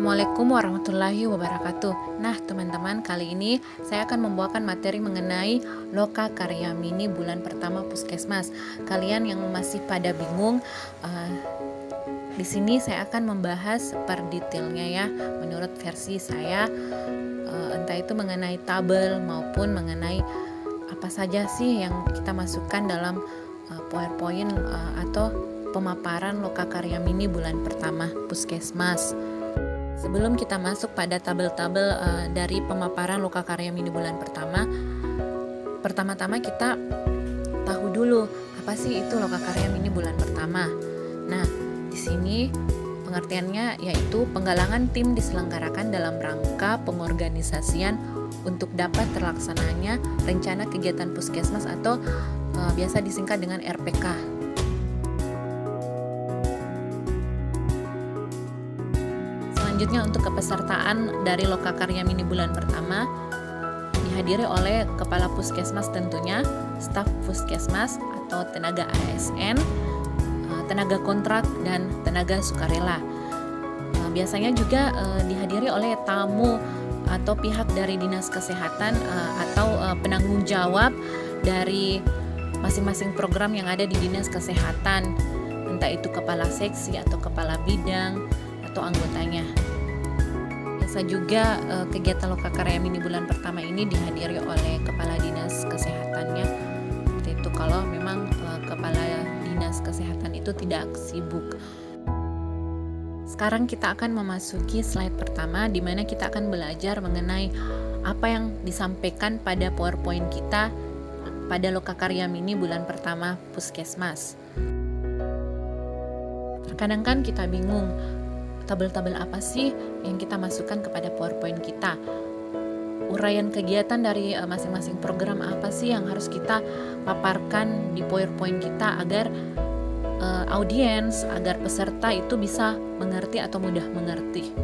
Assalamualaikum warahmatullahi wabarakatuh. Nah teman-teman, kali ini saya akan membawakan materi mengenai Loka Karya Mini bulan pertama Puskesmas. Kalian yang masih pada bingung, di sini saya akan membahas per detailnya ya, menurut versi saya, entah itu mengenai tabel maupun mengenai apa saja sih yang kita masukkan dalam PowerPoint atau pemaparan Loka Karya Mini bulan pertama Puskesmas. Sebelum kita masuk pada tabel-tabel dari pemaparan Loka Karya Mini bulan pertama-tama kita tahu dulu apa sih itu Loka Karya Mini bulan pertama. Nah, di sini pengertiannya yaitu penggalangan tim diselenggarakan dalam rangka pengorganisasian untuk dapat terlaksananya rencana kegiatan Puskesmas atau biasa disingkat dengan RPK. Selanjutnya untuk kepesertaan dari Loka Karya Mini bulan pertama dihadiri oleh Kepala Puskesmas tentunya, staf Puskesmas atau tenaga ASN, tenaga kontrak, dan tenaga sukarela. Biasanya juga dihadiri oleh tamu atau pihak dari Dinas Kesehatan atau penanggung jawab dari masing-masing program yang ada di Dinas Kesehatan, entah itu kepala seksi atau kepala bidang atau anggotanya. Biasa juga kegiatan Loka Karya Mini bulan pertama ini dihadiri oleh kepala dinas kesehatannya. Seperti itu kalau memang kepala dinas kesehatan itu tidak sibuk. Sekarang kita akan memasuki slide pertama, di mana kita akan belajar mengenai apa yang disampaikan pada PowerPoint kita pada Loka Karya Mini bulan pertama Puskesmas. Terkadang kan kita bingung, tabel-tabel apa sih yang kita masukkan kepada PowerPoint kita? Uraian kegiatan dari masing-masing program apa sih yang harus kita paparkan di PowerPoint kita agar audiens, agar peserta itu bisa mengerti atau mudah mengerti.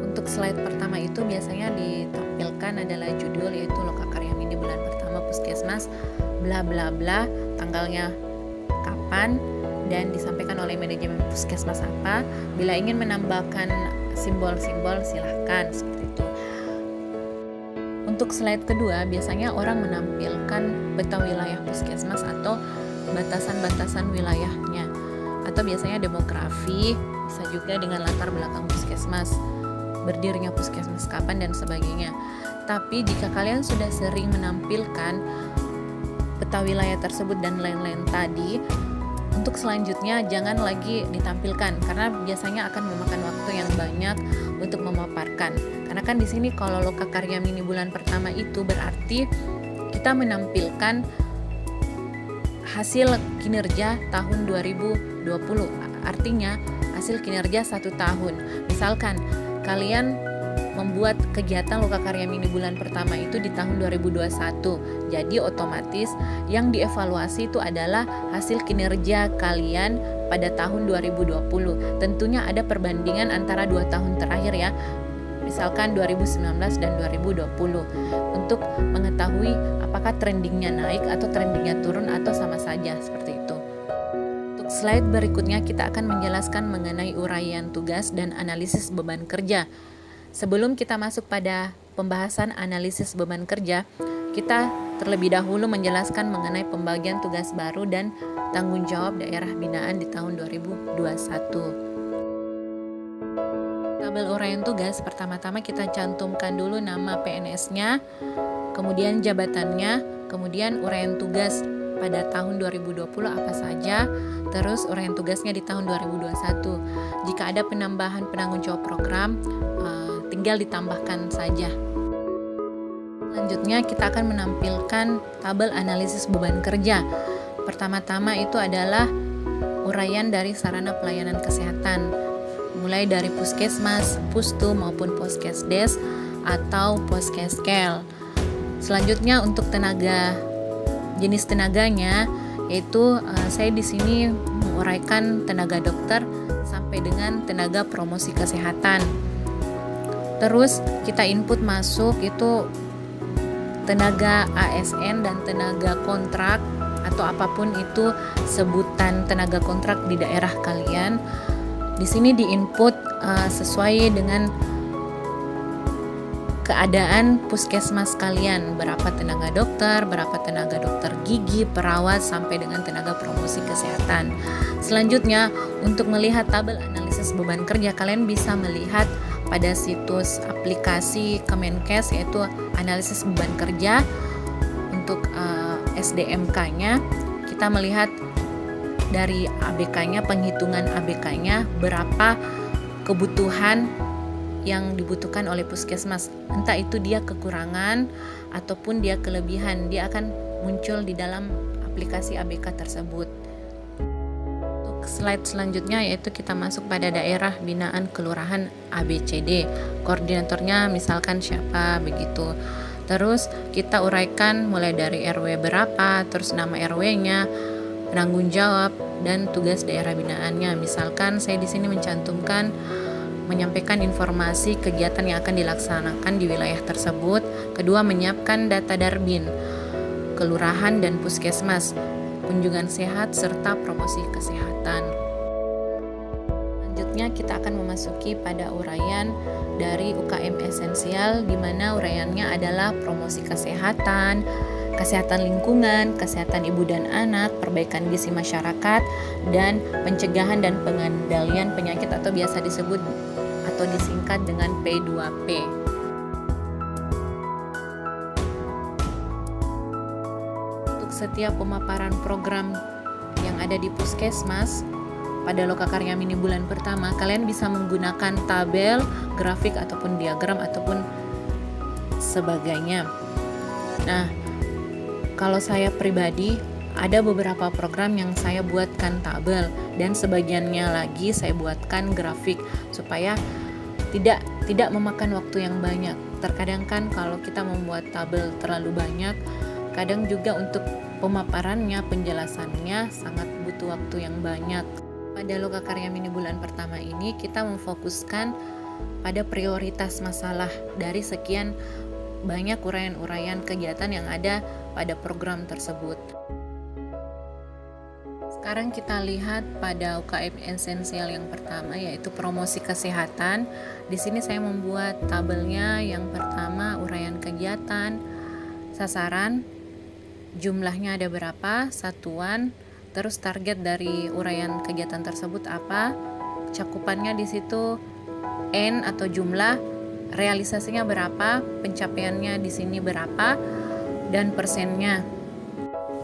Untuk slide pertama itu biasanya ditampilkan adalah judul, yaitu Loka Karya Mini bulan pertama Puskesmas bla bla bla, tanggalnya kapan, dan disampaikan oleh manajemen Puskesmas apa. Bila ingin menambahkan simbol-simbol silahkan, seperti itu. Untuk slide kedua biasanya orang menampilkan peta wilayah Puskesmas atau batasan-batasan wilayahnya, atau biasanya demografi, bisa juga dengan latar belakang Puskesmas, berdirinya Puskesmas kapan dan sebagainya. Tapi jika kalian sudah sering menampilkan peta wilayah tersebut dan lain-lain tadi, untuk selanjutnya jangan lagi ditampilkan karena biasanya akan memakan waktu yang banyak untuk memaparkan. Karena kan di sini kalau Loka Karya Mini bulan pertama itu berarti kita menampilkan hasil kinerja tahun 2020. Artinya hasil kinerja 1 tahun. Misalkan kalian membuat kegiatan Loka Karya Mini bulan pertama itu di tahun 2021. Jadi otomatis yang dievaluasi itu adalah hasil kinerja kalian pada tahun 2020. Tentunya ada perbandingan antara 2 tahun terakhir ya. Misalkan 2019 dan 2020 untuk mengetahui apakah trendingnya naik atau trendingnya turun atau sama saja, seperti itu. Untuk slide berikutnya kita akan menjelaskan mengenai uraian tugas dan analisis beban kerja. Sebelum kita masuk pada pembahasan analisis beban kerja, kita terlebih dahulu menjelaskan mengenai pembagian tugas baru dan tanggung jawab daerah binaan di tahun 2021. Tabel uraian tugas, pertama-tama kita cantumkan dulu nama PNS-nya, kemudian jabatannya, kemudian uraian tugas pada tahun 2020 apa saja, terus uraian tugasnya di tahun 2021. Jika ada penambahan penanggung jawab program, tinggal ditambahkan saja. Selanjutnya kita akan menampilkan tabel analisis beban kerja. Pertama-tama itu adalah uraian dari sarana pelayanan kesehatan, mulai dari Puskesmas, Pustu maupun Poskesdes atau Poskeskel. Selanjutnya untuk tenaga, jenis tenaganya yaitu saya di sini menguraikan tenaga dokter sampai dengan tenaga promosi kesehatan. Terus kita input masuk itu tenaga ASN dan tenaga kontrak atau apapun itu sebutan tenaga kontrak di daerah kalian. Di sini diinput sesuai dengan keadaan puskesmas kalian, berapa tenaga dokter gigi, perawat, sampai dengan tenaga promosi kesehatan. Selanjutnya, untuk melihat tabel analisis beban kerja, kalian bisa melihat pada situs aplikasi Kemenkes, yaitu analisis beban kerja. Untuk SDMK-nya, kita melihat dari ABK-nya, penghitungan ABK-nya, berapa kebutuhan yang dibutuhkan oleh puskesmas. Entah itu dia kekurangan ataupun dia kelebihan, dia akan muncul di dalam aplikasi ABK tersebut. Untuk slide selanjutnya, yaitu kita masuk pada daerah binaan kelurahan ABCD. Koordinatornya misalkan siapa begitu. Terus kita uraikan mulai dari RW berapa, terus nama RW-nya, penanggung jawab, dan tugas daerah binaannya. Misalkan saya di sini menyampaikan informasi kegiatan yang akan dilaksanakan di wilayah tersebut. Kedua, menyiapkan data Darbin, kelurahan dan puskesmas, kunjungan sehat, serta promosi kesehatan. Selanjutnya kita akan memasuki pada uraian dari UKM esensial, di mana uraiannya adalah promosi kesehatan, kesehatan lingkungan, kesehatan ibu dan anak, perbaikan gizi masyarakat, dan pencegahan dan pengendalian penyakit atau biasa disebut atau disingkat dengan P2P. Untuk setiap pemaparan program yang ada di puskesmas pada Lokakarya Mini bulan pertama, kalian bisa menggunakan tabel, grafik, ataupun diagram, ataupun sebagainya. Nah, kalau saya pribadi, ada beberapa program yang saya buatkan tabel, dan sebagiannya lagi saya buatkan grafik supaya tidak memakan waktu yang banyak. Terkadang kan kalau kita membuat tabel terlalu banyak, kadang juga untuk pemaparannya, penjelasannya sangat butuh waktu yang banyak. Pada Lokakarya Mini bulan pertama ini, kita memfokuskan pada prioritas masalah dari sekian banyak uraian-uraian kegiatan yang ada pada program tersebut. Sekarang kita lihat pada UKM esensial yang pertama, yaitu promosi kesehatan. Di sini saya membuat tabelnya. Yang pertama, uraian kegiatan, sasaran, jumlahnya ada berapa, satuan, terus target dari uraian kegiatan tersebut apa, cakupannya di situ N atau jumlah, realisasinya berapa, pencapaiannya di sini berapa, dan persennya.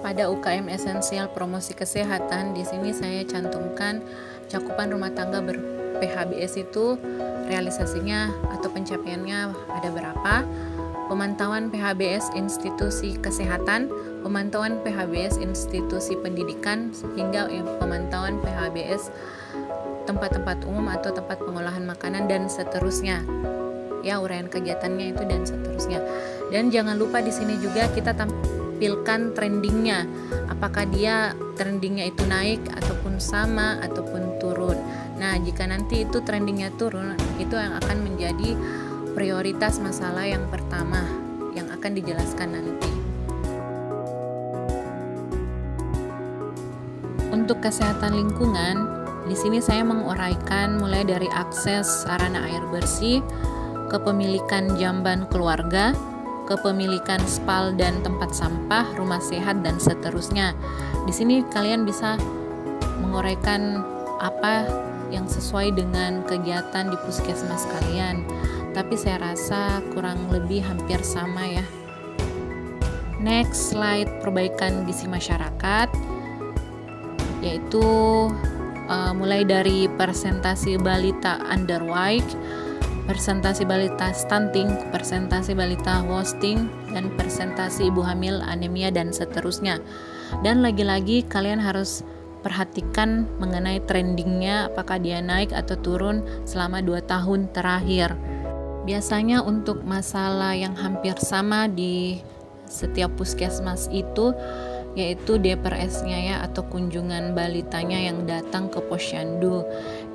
Pada UKM esensial promosi kesehatan, di sini saya cantumkan cakupan rumah tangga ber-PHBS itu realisasinya atau pencapaiannya ada berapa, pemantauan PHBS institusi kesehatan, pemantauan PHBS institusi pendidikan, hingga pemantauan PHBS tempat-tempat umum atau tempat pengolahan makanan, dan seterusnya. Ya, uraian kegiatannya itu dan seterusnya. Dan jangan lupa di sini juga kita tampilkan trendingnya, apakah dia trendingnya itu naik ataupun sama ataupun turun. Nah, jika nanti itu trendingnya turun, itu yang akan menjadi prioritas masalah yang pertama yang akan dijelaskan nanti. Untuk kesehatan lingkungan, di sini saya menguraikan mulai dari akses sarana air bersih, kepemilikan jamban keluarga, kepemilikan spal dan tempat sampah, rumah sehat, dan seterusnya. Di sini kalian bisa menguraikan apa yang sesuai dengan kegiatan di puskesmas kalian. Tapi saya rasa kurang lebih hampir sama ya. Next slide, perbaikan gizi masyarakat, yaitu mulai dari persentase balita underweight, persentase balita stunting, persentase balita wasting, dan persentase ibu hamil anemia, dan seterusnya. Dan lagi-lagi kalian harus perhatikan mengenai trendingnya, apakah dia naik atau turun selama 2 tahun terakhir. Biasanya untuk masalah yang hampir sama di setiap puskesmas itu, yaitu DPRS-nya ya, atau kunjungan balitanya yang datang ke posyandu.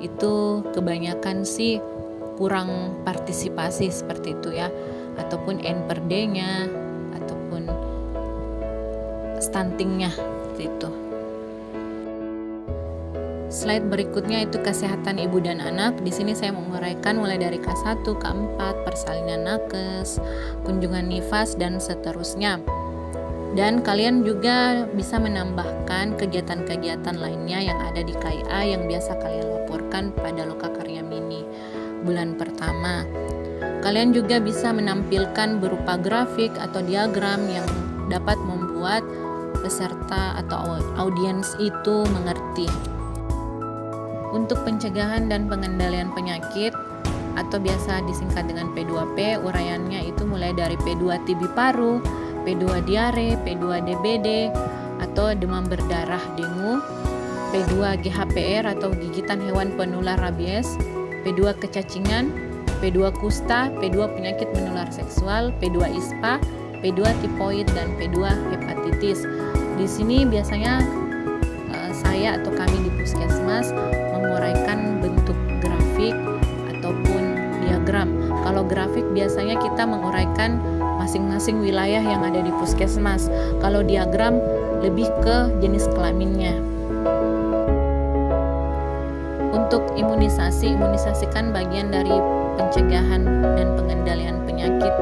Itu kebanyakan sih kurang partisipasi seperti itu ya, ataupun N per D-nya, ataupun stuntingnya seperti itu. Slide berikutnya itu kesehatan ibu dan anak. Di sini saya menguraikan mulai dari K1, K4, persalinan nakes, kunjungan nifas, dan seterusnya. Dan kalian juga bisa menambahkan kegiatan-kegiatan lainnya yang ada di KIA yang biasa kalian laporkan pada Lokakarya Mini bulan pertama. Kalian juga bisa menampilkan berupa grafik atau diagram yang dapat membuat peserta atau audiens itu mengerti. Untuk pencegahan dan pengendalian penyakit atau biasa disingkat dengan P2P, uraiannya itu mulai dari P2 TB paru, P2 diare, P2 DBD atau demam berdarah dengue, P2 GHPR atau gigitan hewan penular rabies, P2 kecacingan, P2 kusta, P2 penyakit menular seksual, P2 ISPA, P2 tipoid, dan P2 hepatitis. Di sini biasanya saya atau kami di Puskesmas menguraikan bentuk grafik ataupun diagram. Kalau grafik biasanya kita menguraikan masing-masing wilayah yang ada di Puskesmas. Kalau diagram lebih ke jenis kelaminnya. Untuk imunisasikan bagian dari pencegahan dan pengendalian penyakit.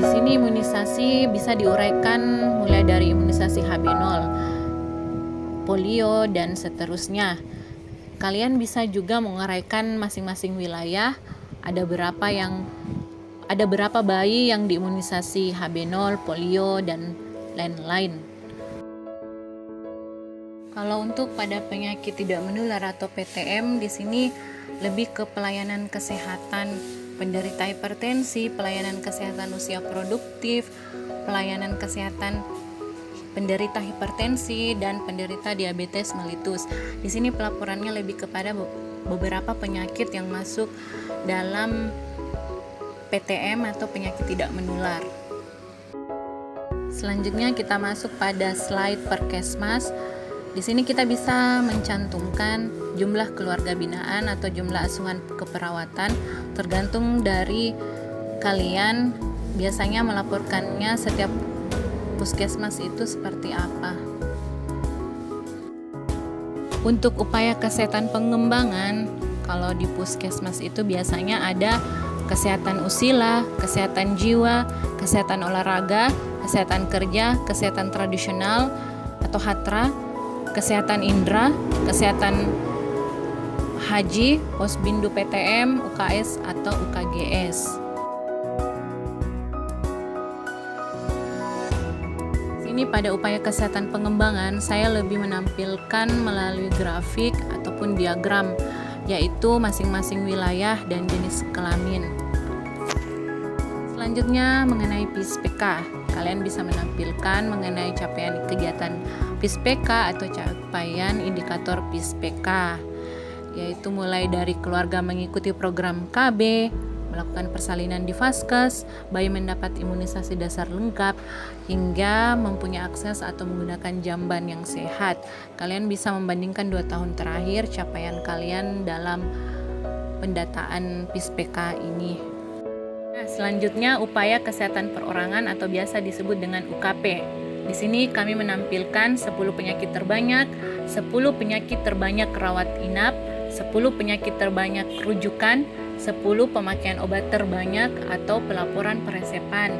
Di sini imunisasi bisa diuraikan mulai dari imunisasi HB0, polio, dan seterusnya. Kalian bisa juga menguraikan masing-masing wilayah, ada berapa bayi yang diimunisasi HB0, polio, dan lain-lain. Kalau untuk pada penyakit tidak menular atau PTM, di sini lebih ke pelayanan kesehatan penderita hipertensi, pelayanan kesehatan usia produktif, pelayanan kesehatan penderita hipertensi, dan penderita diabetes mellitus. Di sini pelaporannya lebih kepada beberapa penyakit yang masuk dalam PTM atau penyakit tidak menular. Selanjutnya kita masuk pada slide Perkesmas. Di sini kita bisa mencantumkan jumlah keluarga binaan atau jumlah asuhan keperawatan tergantung dari kalian biasanya melaporkannya setiap puskesmas itu seperti apa. Untuk upaya kesehatan pengembangan, kalau di puskesmas itu biasanya ada kesehatan usila, kesehatan jiwa, kesehatan olahraga, kesehatan kerja, kesehatan tradisional atau hatra, kesehatan indera, kesehatan haji, posbindu PTM, UKS atau UKGS. Sini pada upaya kesehatan pengembangan, saya lebih menampilkan melalui grafik ataupun diagram, yaitu masing-masing wilayah dan jenis kelamin. Selanjutnya mengenai PISPK, kalian bisa menampilkan mengenai capaian kegiatan PISPK atau capaian indikator PISPK, yaitu mulai dari keluarga mengikuti program KB, melakukan persalinan di Vaskes, bayi mendapat imunisasi dasar lengkap, hingga mempunyai akses atau menggunakan jamban yang sehat. Kalian bisa membandingkan 2 tahun terakhir capaian kalian dalam pendataan PISPK ini. Nah, selanjutnya upaya kesehatan perorangan atau biasa disebut dengan UKP. Di sini kami menampilkan 10 penyakit terbanyak, 10 penyakit terbanyak rawat inap, 10 penyakit terbanyak rujukan, 10 pemakaian obat terbanyak atau pelaporan peresepan.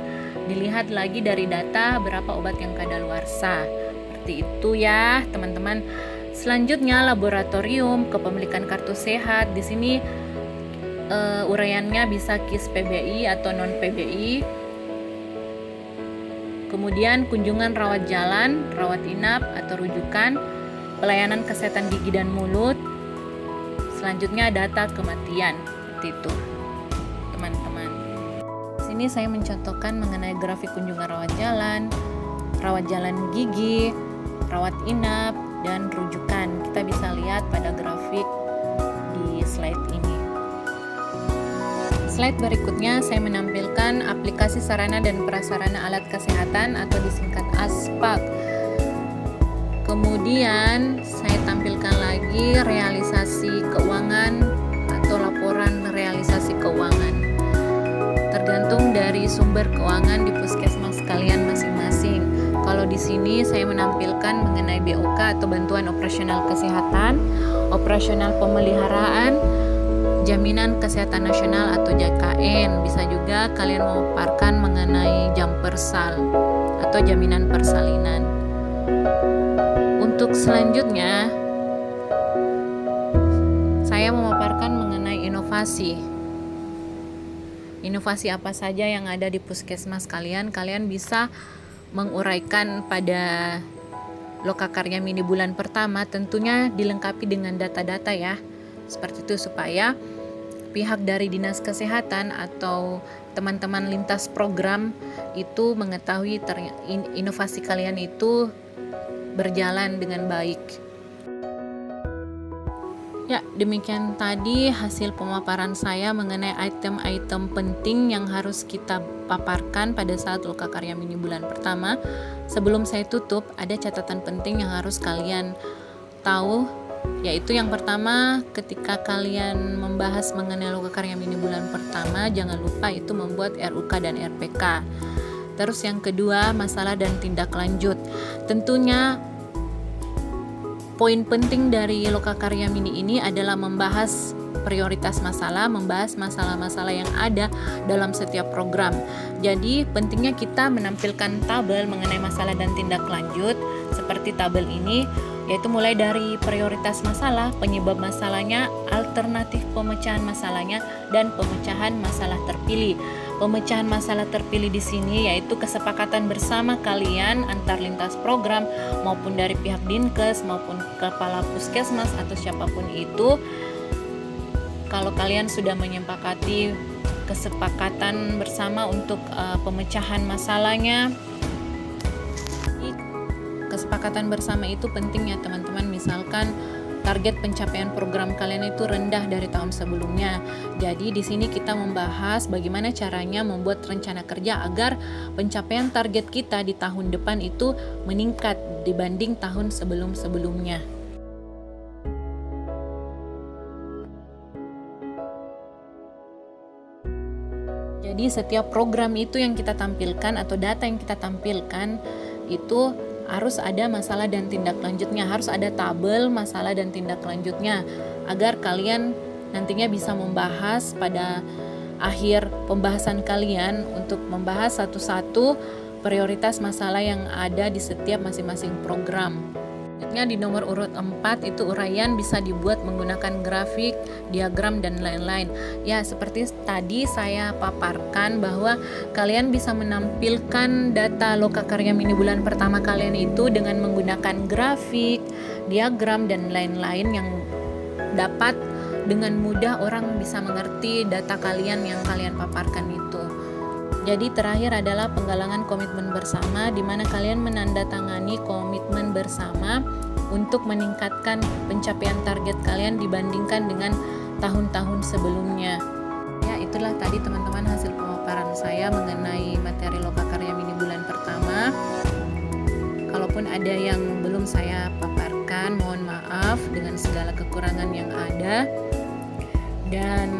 Dilihat lagi dari data berapa obat yang kadaluarsa. Seperti itu ya, teman-teman. Selanjutnya laboratorium, kepemilikan kartu sehat. Di sini uraiannya bisa KIS PBI atau non PBI. Kemudian kunjungan rawat jalan, rawat inap atau rujukan, pelayanan kesehatan gigi dan mulut. Selanjutnya data kematian. Seperti itu, teman-teman. Sini saya mencontohkan mengenai grafik kunjungan rawat jalan gigi, rawat inap, dan rujukan. Kita bisa lihat pada grafik di slide ini. Slide berikutnya saya menampilkan aplikasi sarana dan prasarana alat kesehatan atau disingkat ASPAK. Kemudian saya tampilkan lagi realisasi keuangan atau laporan realisasi keuangan. Tergantung dari sumber keuangan di puskesmas kalian masing-masing. Kalau di sini ini saya menampilkan mengenai BOK atau bantuan operasional kesehatan, operasional pemeliharaan, jaminan kesehatan nasional atau JKN. Bisa juga kalian memaparkan mengenai jam persal atau jaminan persalinan. Untuk selanjutnya, saya memaparkan mengenai inovasi. Inovasi apa saja yang ada di puskesmas kalian bisa menguraikan pada Lokakarya Mini bulan pertama, tentunya dilengkapi dengan data-data ya. Seperti itu supaya pihak dari Dinas Kesehatan atau teman-teman lintas program itu mengetahui inovasi kalian itu berjalan dengan baik. Ya, demikian tadi hasil pemaparan saya mengenai item-item penting yang harus kita paparkan pada saat Lokakarya Mini bulan pertama. Sebelum saya tutup, ada catatan penting yang harus kalian tahu, yaitu yang pertama, ketika kalian membahas mengenai Lokakarya Mini bulan pertama, jangan lupa itu membuat RUK dan RPK. Terus yang kedua, masalah dan tindak lanjut. Tentunya poin penting dari Lokakarya Mini ini adalah membahas prioritas masalah, membahas masalah-masalah yang ada dalam setiap program. Jadi pentingnya kita menampilkan tabel mengenai masalah dan tindak lanjut seperti tabel ini, yaitu mulai dari prioritas masalah, penyebab masalahnya, alternatif pemecahan masalahnya, dan pemecahan masalah terpilih. Pemecahan masalah terpilih di sini yaitu kesepakatan bersama kalian antar lintas program maupun dari pihak Dinkes maupun kepala puskesmas atau siapapun itu. Kalau kalian sudah menyepakati kesepakatan bersama untuk pemecahan masalahnya, kesepakatan bersama itu penting ya teman-teman. Misalkan target pencapaian program kalian itu rendah dari tahun sebelumnya. Jadi di sini kita membahas bagaimana caranya membuat rencana kerja agar pencapaian target kita di tahun depan itu meningkat dibanding tahun sebelum-sebelumnya. Jadi setiap program itu yang kita tampilkan atau data yang kita tampilkan itu harus ada masalah dan tindak lanjutnya, harus ada tabel masalah dan tindak lanjutnya agar kalian nantinya bisa membahas pada akhir pembahasan kalian untuk membahas satu-satu prioritas masalah yang ada di setiap masing-masing program. Selanjutnya di nomor urut 4 itu uraian bisa dibuat menggunakan grafik, diagram, dan lain-lain. Ya, seperti tadi saya paparkan bahwa kalian bisa menampilkan data Lokakarya Mini bulan pertama kalian itu dengan menggunakan grafik, diagram, dan lain-lain yang dapat dengan mudah orang bisa mengerti data kalian yang kalian paparkan itu. Jadi terakhir adalah penggalangan komitmen bersama, di mana kalian menandatangani komitmen bersama untuk meningkatkan pencapaian target kalian dibandingkan dengan tahun-tahun sebelumnya. Ya, itulah tadi teman-teman hasil pemaparan saya mengenai materi Lokakarya Mini bulan pertama. Kalaupun ada yang belum saya paparkan, mohon maaf dengan segala kekurangan yang ada. Dan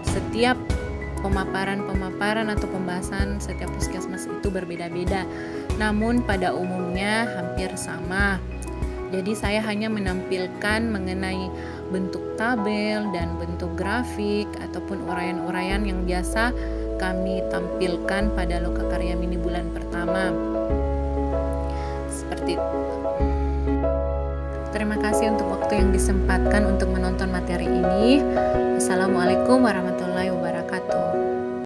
setiap pemaparan atau pembahasan setiap puskesmas itu berbeda-beda, namun pada umumnya hampir sama. Jadi saya hanya menampilkan mengenai bentuk tabel dan bentuk grafik ataupun uraian-uraian yang biasa kami tampilkan pada Lokakarya Mini bulan pertama. Seperti itu. Terima kasih untuk waktu yang disempatkan untuk menonton materi ini. Assalamualaikum warahmatullahi wabarakatuh.